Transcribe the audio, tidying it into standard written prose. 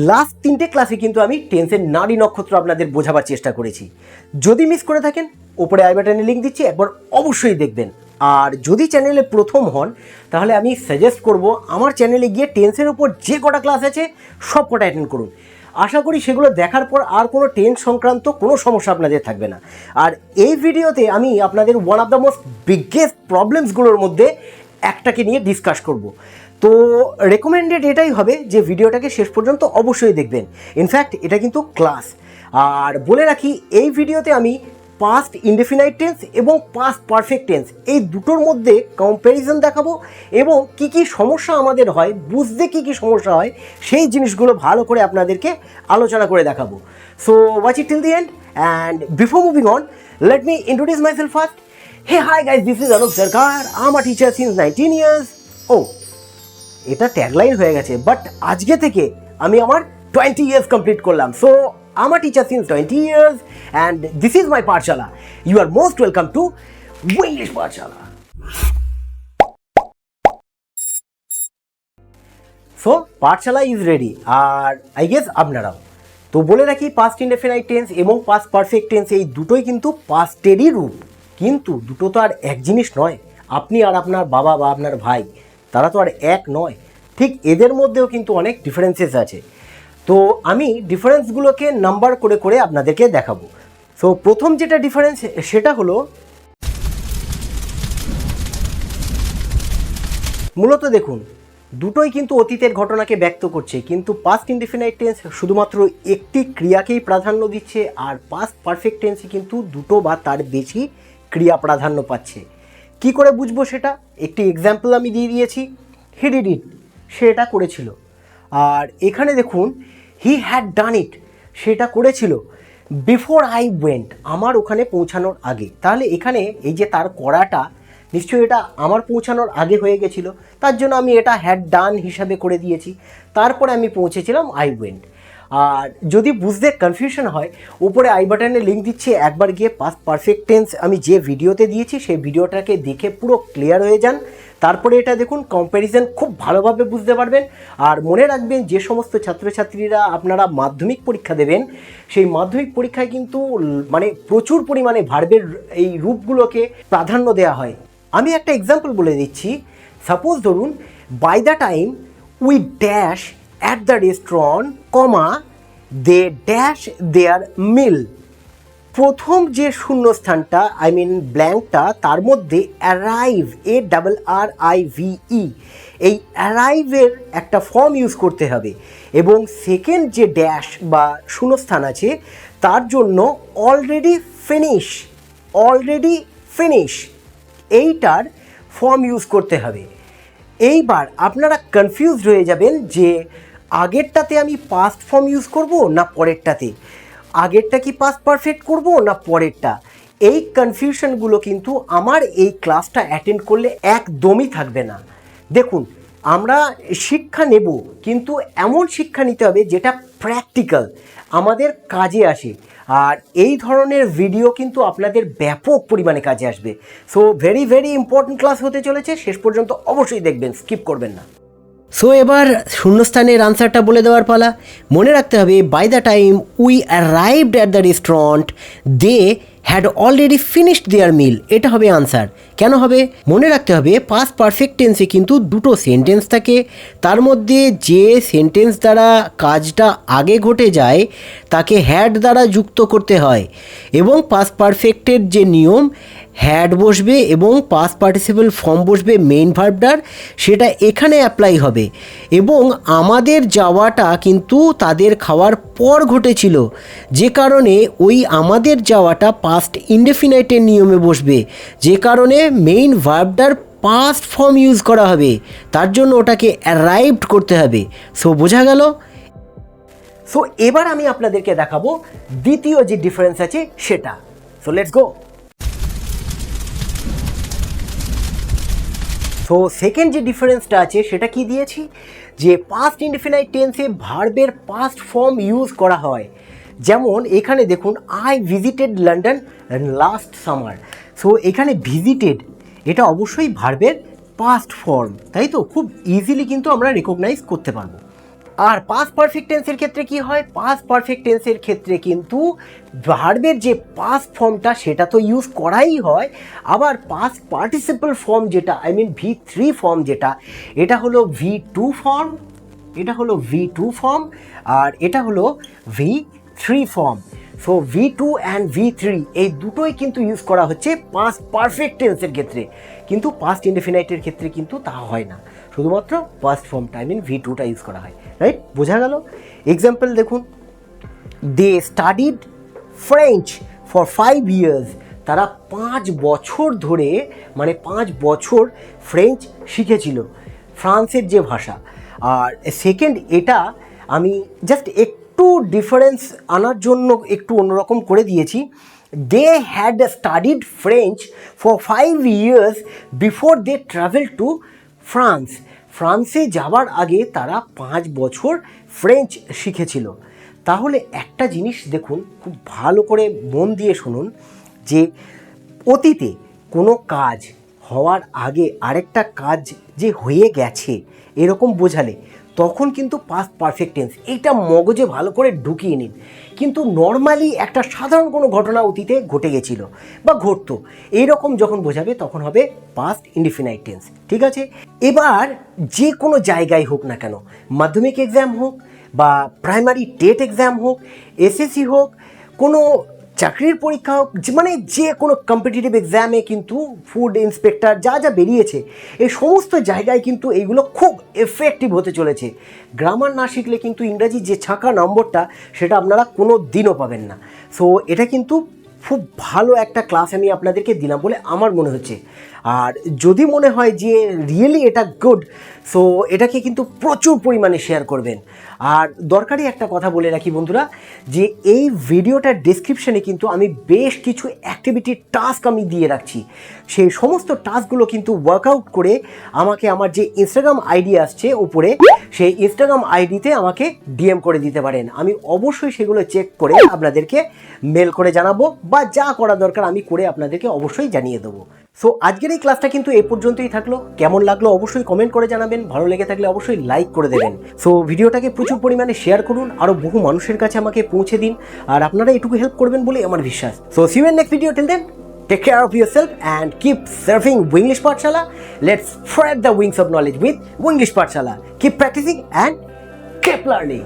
Last 3টে ক্লাসে কিন্তু আমি টেন্সের নারী নক্ষত্র আপনাদের বোঝাবার চেষ্টা করেছি। যদি মিস করে থাকেন ওপরে আই বাটনে লিঙ্ক দিচ্ছি, একবার অবশ্যই দেখবেন। আর যদি চ্যানেলে প্রথম হন তাহলে আমি সাজেস্ট করব আমার চ্যানেলে গিয়ে টেন্সের উপর যে কটা ক্লাস আছে সব কটা অ্যাটেন্ড করুন। আশা করি সেগুলো দেখার পর আর কোনো টেন্স সংক্রান্ত কোনো সমস্যা আপনাদের থাকবে না। আর এই ভিডিওতে আমি আপনাদের one of the most biggest প্রবলেমসগুলোর মধ্যে একটাকে নিয়ে ডিসকাস করব। তো রেকমেন্ডেড এটাই হবে যে ভিডিওটাকে শেষ পর্যন্ত অবশ্যই দেখবেন। ইনফ্যাক্ট এটা কিন্তু ক্লাস। আর বলে রাখি এই ভিডিওতে আমি পাস্ট ইনডেফিনাইট টেন্স এবং পাস্ট পারফেক্ট টেন্স এই দুটোর মধ্যে কম্প্যারিজন দেখাবো এবং কি কি সমস্যা আমাদের হয়, বুঝতে কি কি সমস্যা হয় সেই জিনিসগুলো ভালো করে আপনাদেরকে আলোচনা করে দেখাবো। So watch it till the end and before moving on let me introduce myself first. Hey hi guys, this is Anup Sarkar, I am a teacher since 19 years. ও এটা ট্যাগলাইন হয়ে গেছে, বাট আজকে থেকে আমি আমার 20 ইয়ার্স কমপ্লিট করলাম। So I'm a teacher since 20 years and this is my Pathshala. You are most welcome to Winglish Pathshala. So Pathshala is ready. আর I guess আপনারাও তো বলে রাখি পাস্ট ইনডেফিনাইট টেন্স এবং পাস্ট পারফেক্ট টেন্স এই দুটোই কিন্তু পাস্টেরই রূপ, কিন্তু দুটো তো আর এক জিনিস নয়। আপনি আর আপনার বাবা বা আপনার ভাই তারা তো আর এক নয়, ঠিক এদের মধ্যেও কিন্তু অনেক ডিফারেন্সেস আছে। তো আমি ডিফারেন্সগুলোকে নাম্বার করে করে আপনাদেরকে দেখাবো। সো প্রথম যেটা ডিফারেন্স সেটা হলো মূলত দেখুন দুটোই কিন্তু অতীতের ঘটনাকে ব্যক্ত করছে, কিন্তু পাস্ট ইনডেফিনাইট টেন্স শুধুমাত্র একটি ক্রিয়াকেই প্রাধান্য দিচ্ছে আর পাস্ট পারফেক্ট টেন্সে কিন্তু দুটো বা তার বেশি ক্রিয়া প্রাধান্য পাচ্ছে। কি করে বুঝবো সেটা? একটি এক্সাম্পল আমি দিয়ে দিয়েছি, হি ডিড ইট, সে এটা করেছিল। আর এখানে দেখুন হি হ্যাড ডান ইট, সেটা করেছিল বিফোর আই ওয়েন্ট, আমার ওখানে পৌঁছানোর আগে। তাহলে এখানে এই যে তার করাটা নিশ্চয়ই এটা আমার পৌঁছানোর আগে হয়ে গেছিলো, তার জন্য আমি এটা হ্যাড ডান হিসাবে করে দিয়েছি। তারপরে আমি পৌঁছেছিলাম আই ওয়েন্ট। আর যদি বুঝতে কনফিউশন হয় উপরে আই বাটনে লিঙ্ক দিচ্ছি, একবার গিয়ে পাস্ট পারফেক্ট টেন্স আমি যে ভিডিওতে দিয়েছি সেই ভিডিওটাকে দেখে পুরো ক্লিয়ার হয়ে যান। তারপরে এটা দেখুন, কম্প্যারিজন খুব ভালোভাবে বুঝতে পারবেন। আর মনে রাখবেন যে সমস্ত ছাত্রছাত্রীরা আপনারা মাধ্যমিক পরীক্ষা দেবেন সেই মাধ্যমিক পরীক্ষায় কিন্তু মানে প্রচুর পরিমাণে ভার্বের এই রূপগুলোকে প্রাধান্য দেওয়া হয়। আমি একটা এক্সাম্পল বলে দিচ্ছি। সাপোজ ধরুন by the time we dash at the restaurant comma they dash their meal. প্রথম যে শূন্যস্থানটা আই মিন ব্ল্যাঙ্কটা, তার মধ্যে অ্যারাইভ, ARRIVE, এই অ্যারাইভের একটা ফর্ম ইউজ করতে হবে এবং সেকেন্ড যে ড্যাশ বা শূন্যস্থান আছে তার জন্য অলরেডি ফিনিশ এইটার ফর্ম ইউজ করতে হবে। এইবার আপনারা কনফিউজড হয়ে যাবেন যে আগেরটাতে আমি পাস্ট ফর্ম ইউজ করব না পরেরটাতে, আগেরটা কি পাস্ট পারফেক্ট করব না পরেরটা। এই কনফিউশনগুলো কিন্তু আমার এই ক্লাসটা অ্যাটেন্ড করলে একদমই থাকবে না। দেখুন আমরা শিক্ষা নেব, কিন্তু এমন শিক্ষা নিতে হবে যেটা প্র্যাকটিক্যাল, আমাদের কাজে আসে। আর এই ধরনের ভিডিও কিন্তু আপনাদের ব্যাপক পরিমাণে কাজে আসবে। So very very important class হতে চলেছে, শেষ পর্যন্ত অবশ্যই দেখবেন, স্কিপ করবেন না। সো এবার শূন্যস্থানের আনসারটা বলে দেওয়ার পালা। মনে রাখতে হবে by the time we arrived at the restaurant they had already finished their meal, এটা হবে আনসার। কেন হবে? মনে রাখতে হবে পাস্ট পারফেক্ট টেন্সে কিন্তু দুটো সেন্টেন্স থাকে, তার মধ্যে যে সেন্টেন্স দ্বারা কাজটা আগে ঘটে যায় তাকে হ্যাড দ্বারা যুক্ত করতে হয় এবং পাস্ট পারফেক্টের যে নিয়ম হ্যাড বসবে এবং পাস্ট পার্টিসিপল ফর্ম বসবে মেইন ভার্বটার, সেটা এখানে অ্যাপ্লাই হবে। এবং আমাদের যাওয়াটা কিন্তু তাদের খাওয়ার পর ঘটেছিল, যে কারণে ওই আমাদের যাওয়াটা পাস্ট ইনডেফিনাইটের নিয়মে বসবে, যে কারণে মেইন ভার্বটার পাস্ট ফর্ম ইউজ করা হবে, তার জন্য ওটাকে অ্যারাইভড করতে হবে। সো বোঝা গেল? সো এবার আমি আপনাদেরকে দেখাবো দ্বিতীয় যে ডিফারেন্স আছে সেটা। So let's go. So second যে ডিফারেন্সটা আছে সেটা কি দিয়েছি, যে পাস্ট ইনডেফিনাইট টেন্সে ভার্বের পাস্ট ফর্ম ইউজ করা হয়। যেমন এখানে দেখুন I visited London last summer. So এখানে ভিজিটেড এটা অবশ্যই ভার্বের পাস্ট ফর্ম, তাই তো? খুব ইজিলি কিন্তু আমরা রেকগনাইজ করতে পারবো। আর পাস্ট পারফেক্ট টেন্সের ক্ষেত্রে কি হয়, পাস্ট পারফেক্ট টেন্সের ক্ষেত্রে কিন্তু ভার্বের যে পাস্ট ফর্মটা সেটা তো ইউজ করাই হয়, আবার পাস্ট পার্টিসিপল ফর্ম যেটা V3 ফর্ম যেটা, এটা হলো V2 ফর্ম, এটা হলো V2 ফর্ম, আর এটা হলো V3 form. So V2 and V3 এই দুটোই কিন্তু ইউজ করা হচ্ছে পাস্ট পারফেক্ট টেন্সের ক্ষেত্রে, কিন্তু পাস্ট ইনডেফিনাইটের ক্ষেত্রে কিন্তু তা হয় না, শুধুমাত্র পাস্ট ফর্মটা V2টা ইউজ করা হয়, রাইট? বোঝা গেল? এক্সাম্পল দেখুন, দে স্টাডিড ফ্রেঞ্চ ফর 5 ইয়ার্স, তারা 5 বছর ধরে 5 বছর ফ্রেঞ্চ শিখেছিল, ফ্রান্সের যে ভাষা। আর সেকেন্ড, এটা আমি জাস্ট একটু ডিফারেন্স আনার জন্য একটু অন্যরকম করে দিয়েছি, they had studied French for 5 years before they travel to France, ফ্রান্সে যাওয়ার আগে তারা 5 বছর ফ্রেঞ্চ শিখেছিল। তাহলে একটা জিনিস দেখুন, খুব ভালো করে মন দিয়ে শুনুন, যে অতীতে কোনো কাজ হওয়ার আগে আরেকটা কাজ যে হয়ে গেছে এরকম বোঝালে তখন কিন্তু পাস্ট পারফেক্ট টেন্স, এইটা মগজে ভালো করে ঢুকিয়ে নিন। কিন্তু নর্মালি একটা সাধারণ কোনো ঘটনা অতীতে ঘটে গেছিলো বা ঘটতো, এইরকম যখন বোঝাবে তখন হবে পাস্ট ইনডিফিনাইট টেন্স, ঠিক আছে? এবার যে কোনো জায়গায় হোক না কেন, মাধ্যমিক এক্সাম হোক বা প্রাইমারি টেট এক্সাম হোক, এসএসসি হোক, কোনো চাকরির পরীক্ষা হোক, যে কোনো কম্পিটিটিভ এক্সামে কিন্তু ফুড ইন্সপেক্টর যা যা বেরিয়েছে, এই সমস্ত জায়গায় কিন্তু এইগুলো খুব এফেক্টিভ হতে চলেছে। গ্রামার না শিখলে কিন্তু ইংরাজি যে ছাঁকা নম্বরটা সেটা আপনারা কোনো দিনও পাবেন না। সো এটা কিন্তু খুব ভালো একটা ক্লাস আমি আপনাদেরকে দিলাম বলে আমার মনে হচ্ছে। আর যদি মনে হয় যে রিয়েলি এটা গুড, সো এটাকে কিন্তু প্রচুর পরিমাণে শেয়ার করবেন। আর দরকারি একটা কথা বলে রাখি বন্ধুরা, যে এই ভিডিওটার ডেসক্রিপশনে কিন্তু আমি বেশ কিছু অ্যাক্টিভিটি টাস্ক আমি দিয়ে রাখছি, সেই সমস্ত টাস্কগুলো কিন্তু ওয়ার্কআউট করে আমাকে আমার যে ইনস্টাগ্রাম আইডি আসছে উপরে, সেই ইনস্টাগ্রাম আইডিতে আমাকে ডিএম করে দিতে পারেন। আমি অবশ্যই সেগুলো চেক করে আপনাদেরকে মেল করে জানাবো, বা যা করা দরকার আমি করে আপনাদেরকে অবশ্যই জানিয়ে দেবো। সো আজকের এই ক্লাসটা কিন্তু এ পর্যন্তই থাকলো। কেমন লাগলো অবশ্যই কমেন্ট করে জানাবেন, ভালো লেগে থাকলে অবশ্যই লাইক করে দেবেন। সো ভিডিওটাকে প্রচুর পরিমাণে শেয়ার করুন, আরও বহু মানুষের কাছে আমাকে পৌঁছে দিন, আর আপনারা এটুকু হেল্প করবেন বলে আমার বিশ্বাস। So see you in next video, till then take care of yourself and keep surfing Winglish Pathshala. Let's spread the wings of knowledge with Winglish Pathshala. Keep practicing and keep learning.